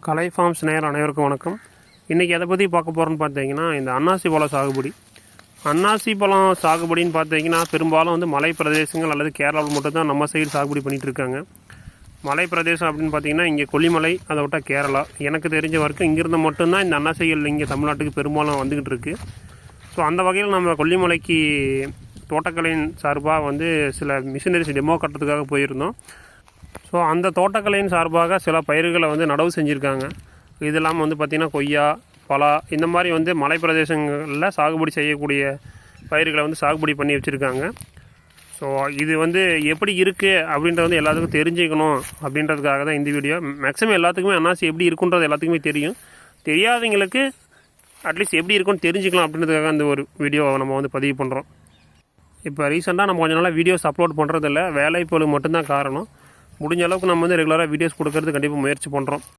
கலை forms நேயர் அனைவருக்கும் வணக்கம். இன்றைக்கி எதை பற்றி பார்க்க போகிறோன்னு பார்த்தீங்கன்னா, இந்த அன்னாசி பழம் சாகுபடி. அன்னாசி பழம் சாகுபடின்னு பார்த்தீங்கன்னா பெரும்பாலும் வந்து மலை பிரதேசங்கள் அல்லது கேரளாவில் மட்டும்தான் நம்ம சைடு சாகுபடி பண்ணிகிட்டு இருக்காங்க. மலை பிரதேசம் அப்படின்னு பார்த்தீங்கன்னா இங்கே கொல்லிமலை, அதை விட்டால் கேரளா. எனக்கு தெரிஞ்ச வரைக்கும் இங்கேருந்து மட்டும்தான் இந்த அன்னாசிகள் இங்கே தமிழ்நாட்டுக்கு பெரும்பாலும் வந்துக்கிட்டு இருக்குது. ஸோ அந்த வகையில் நம்ம கொல்லிமலைக்கு தோட்டக்கலையின் சார்பாக வந்து சில மிஷினரிஸ் டெமோ கட்டுறதுக்காக போயிருந்தோம். ஸோ அந்த தோட்டக்கலையின் சார்பாக சில பயிர்களை வந்து நடவு செஞ்சுருக்காங்க. இது இல்லாமல் வந்து பார்த்திங்கன்னா கொய்யா, பலா, இந்த மாதிரி வந்து மலை பிரதேசங்களில் சாகுபடி செய்யக்கூடிய பயிர்களை வந்து சாகுபடி பண்ணி வச்சுருக்காங்க. ஸோ இது வந்து எப்படி இருக்குது அப்படின்றத வந்து எல்லாத்துக்கும் தெரிஞ்சுக்கணும் அப்படின்றதுக்காக தான் இந்த வீடியோ. மேக்ஸிமம் எல்லாத்துக்குமே அன்னாசி எப்படி இருக்குன்றது எல்லாத்துக்குமே தெரியும். தெரியாதவங்களுக்கு அட்லீஸ்ட் எப்படி இருக்குன்னு தெரிஞ்சுக்கலாம் அப்படின்றதுக்காக இந்த ஒரு வீடியோவை நம்ம வந்து பதிவு பண்ணுறோம். இப்போ ரீசெண்டாக நம்ம கொஞ்சம் நாளாக வீடியோஸ் அப்லோட் பண்ணுறதில்ல, வேலைப்பளு மட்டும்தான் காரணம். முடிஞ்ச அளவுக்கு நம்ம வந்து ரெகுலராக வீடியோஸ் கொடுக்கறது கண்டிப்பாக முயற்சி பண்ணுறோம்.